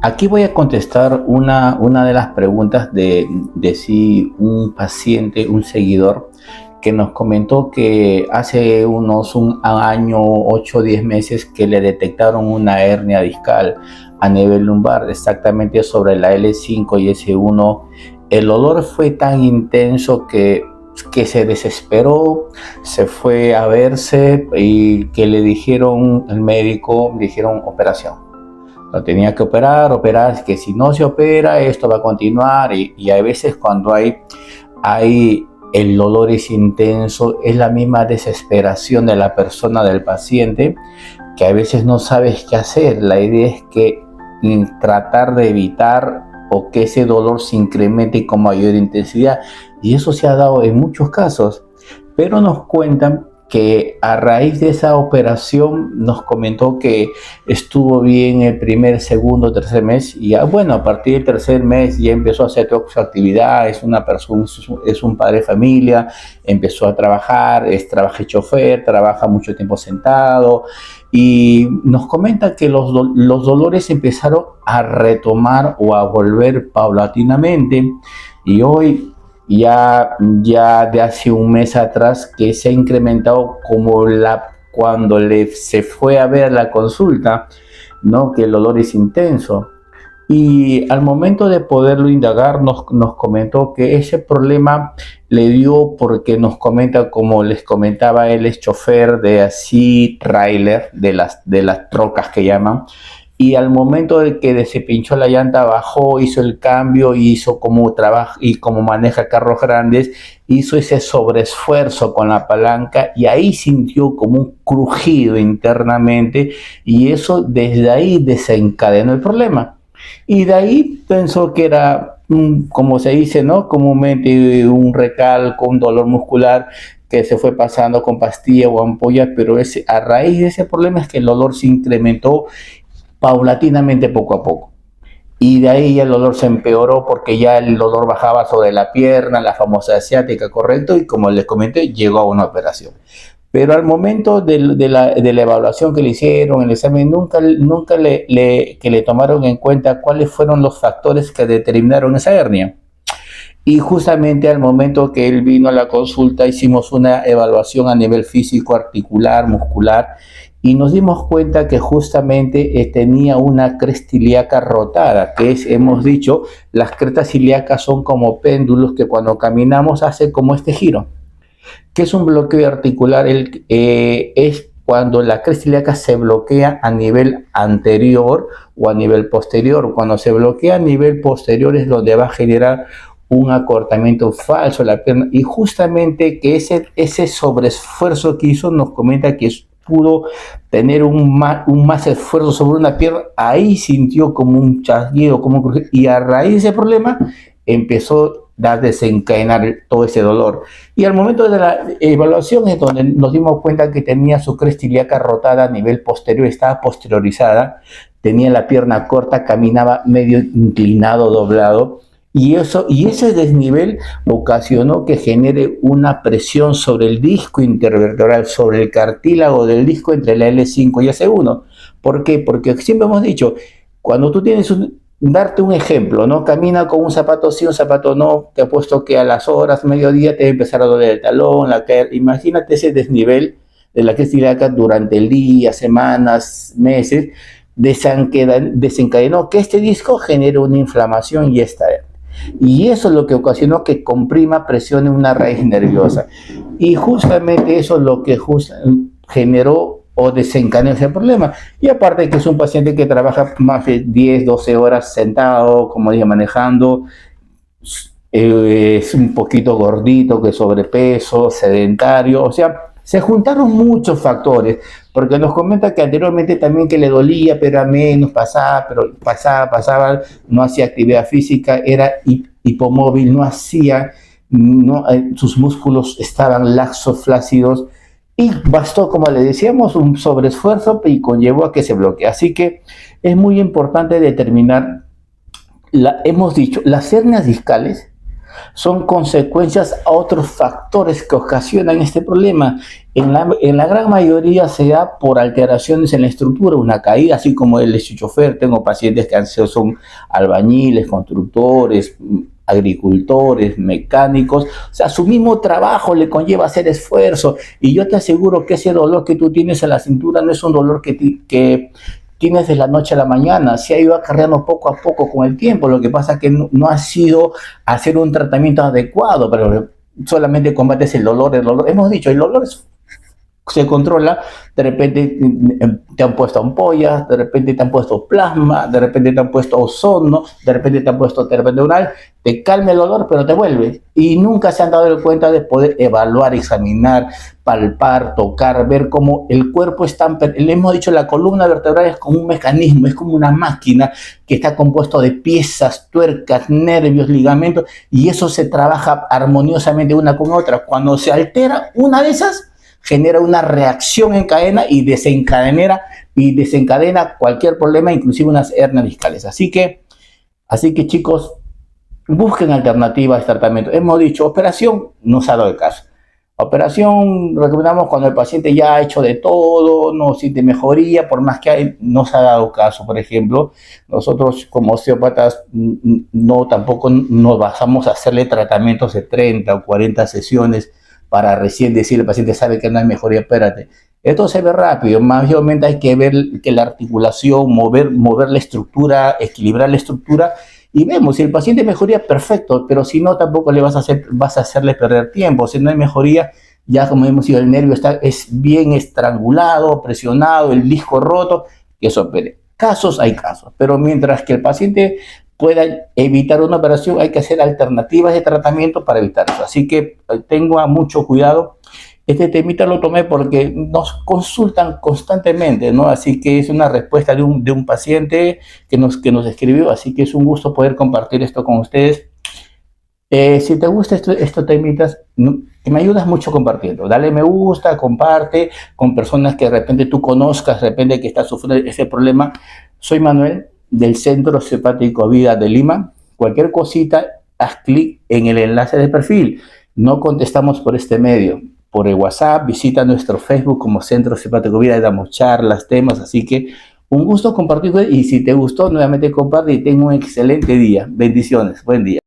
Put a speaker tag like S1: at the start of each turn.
S1: Aquí voy a contestar una de las preguntas de sí, un paciente, un seguidor, que nos comentó que hace unos un año, 8 o 10 meses, que le detectaron una hernia discal a nivel lumbar, exactamente sobre la L5 y S1. El dolor fue tan intenso que se desesperó, se fue a verse y que le dijeron, el médico, le dijeron operación. Lo tenía que operar, que si no se opera, esto va a continuar. Y a veces cuando hay el dolor es intenso, es la misma desesperación de la persona, del paciente, que a veces no sabes qué hacer. La idea es que tratar de evitar o que ese dolor se incremente con mayor intensidad. Y eso se ha dado en muchos casos. Pero nos cuentan que a raíz de esa operación nos comentó que estuvo bien el primer, segundo, tercer mes y ya, bueno, a partir del tercer mes ya empezó a hacer toda su actividad, es una persona, es un padre de familia, empezó a trabajar, trabaja de chofer, trabaja mucho tiempo sentado y nos comenta que los dolores empezaron a retomar o a volver paulatinamente y hoy ya de hace un mes atrás que se ha incrementado como cuando se fue a ver la consulta, ¿no? Que el dolor es intenso. Y al momento de poderlo indagar, nos comentó que ese problema le dio porque nos comenta, como les comentaba, él es chofer de así, trailer, de las trocas que llaman, y al momento de que se pinchó la llanta, bajó, hizo el cambio, hizo como trabaja y como maneja carros grandes, hizo ese sobreesfuerzo con la palanca y ahí sintió como un crujido internamente y eso desde ahí desencadenó el problema. Y de ahí pensó que era, como se dice, ¿no? Comúnmente un recalco, un dolor muscular que se fue pasando con pastilla o ampolla, pero a raíz de ese problema es que el dolor se incrementó paulatinamente poco a poco. Y de ahí el dolor se empeoró porque ya el dolor bajaba sobre la pierna, la famosa asiática, correcto, y como les comenté, llegó a una operación. Pero al momento de la evaluación que le hicieron, el examen, nunca que le tomaron en cuenta cuáles fueron los factores que determinaron esa hernia. Y justamente al momento que él vino a la consulta, hicimos una evaluación a nivel físico, articular, muscular, y nos dimos cuenta que justamente tenía una cresta ilíaca rotada, que es, hemos dicho, las crestas ilíacas son como péndulos que cuando caminamos hace como este giro. ¿Qué es un bloqueo articular? Es cuando la cresta ilíaca se bloquea a nivel anterior o a nivel posterior. Cuando se bloquea a nivel posterior es donde va a generar un acortamiento falso de la pierna y justamente que ese sobreesfuerzo que hizo nos comenta que pudo tener un más esfuerzo sobre una pierna, ahí sintió como un chasquido, como un crujido, y a raíz de ese problema empezó a desencadenar todo ese dolor. Y al momento de la evaluación es donde nos dimos cuenta que tenía su cresta ilíaca rotada a nivel posterior, estaba posteriorizada, tenía la pierna corta, caminaba medio inclinado, doblado, y ese desnivel ocasionó que genere una presión sobre el disco intervertebral, sobre el cartílago del disco entre la L5 y S1. ¿Por qué? Porque siempre hemos dicho, cuando tú tienes darte un ejemplo, ¿no? Camina con un zapato sí, un zapato no, te apuesto que a las horas, mediodía, te va a empezar a doler el talón, imagínate ese desnivel de la cresta ilíaca durante el día, semanas, meses, desencadenó que este disco genere una inflamación y esta. Y eso es lo que ocasionó que comprima, presione una raíz nerviosa. Y justamente eso es lo que generó o desencadenó ese problema. Y aparte que es un paciente que trabaja más de 10, 12 horas sentado, como dije, manejando, es un poquito gordito, que sobrepeso, sedentario, o sea, se juntaron muchos factores, porque nos comenta que anteriormente también que le dolía, pero a menos pasaba, no hacía actividad física, era hipomóvil, no hacía, sus músculos estaban laxos, flácidos, y bastó, como le decíamos, un sobreesfuerzo y conllevó a que se bloquee. Así que es muy importante determinar, hemos dicho, las hernias discales son consecuencias a otros factores que ocasionan este problema. En la gran mayoría se da por alteraciones en la estructura, una caída, así como el de su chofer. Tengo pacientes que son albañiles, constructores, agricultores, mecánicos. O sea, su mismo trabajo le conlleva hacer esfuerzo. Y yo te aseguro que ese dolor que tú tienes en la cintura no es un dolor que tienes de la noche a la mañana, se ha ido acarreando poco a poco con el tiempo. Lo que pasa es que no ha sido hacer un tratamiento adecuado, pero solamente combates el dolor. Hemos dicho, el dolor se controla. De repente te han puesto ampollas, de repente te han puesto plasma, de repente te han puesto ozono, de repente te han puesto terapia oral, te calma el dolor, pero te vuelve. Y nunca se han dado cuenta de poder evaluar, examinar, palpar, tocar, ver cómo el cuerpo está. Le hemos dicho, la columna vertebral es como un mecanismo, es como una máquina que está compuesto de piezas, tuercas, nervios, ligamentos, y eso se trabaja armoniosamente una con otra. Cuando se altera una de esas, genera una reacción en cadena y desencadena cualquier problema, inclusive unas hernias discales. Así que chicos, busquen alternativas de tratamiento. Hemos dicho, operación no se ha dado el caso. Operación recomendamos cuando el paciente ya ha hecho de todo, no siente mejoría, por más que no se ha dado caso. Por ejemplo, nosotros como osteópatas tampoco nos basamos a hacerle tratamientos de 30 o 40 sesiones para recién decirle al paciente, sabe que no hay mejoría, espérate. Esto se ve rápido, mayormente hay que ver que la articulación, mover la estructura, equilibrar la estructura, y vemos, si el paciente mejoría, perfecto, pero si no, tampoco vas a hacerle perder tiempo. Si no hay mejoría, ya como hemos dicho, el nervio es bien estrangulado, presionado, el disco roto, que eso opere. Casos hay casos, pero mientras que el paciente pueda evitar una operación, hay que hacer alternativas de tratamiento para evitar eso. Así que tengo mucho cuidado. Este temita lo tomé porque nos consultan constantemente, ¿no? Así que es una respuesta de un paciente que nos escribió, así que es un gusto poder compartir esto con ustedes. Si te gusta estos temitas, me ayudas mucho compartiendo. Dale me gusta, comparte con personas que de repente tú conozcas, de repente que estás sufriendo ese problema. Soy Manuel, del Centro Osteopático Vida de Lima. Cualquier cosita, haz clic en el enlace de perfil. No contestamos por este medio. Por el WhatsApp, visita nuestro Facebook como Centro Osteopático Vida, damos charlas, temas, así que un gusto compartir. Y si te gustó, nuevamente comparte y tenga un excelente día. Bendiciones, buen día.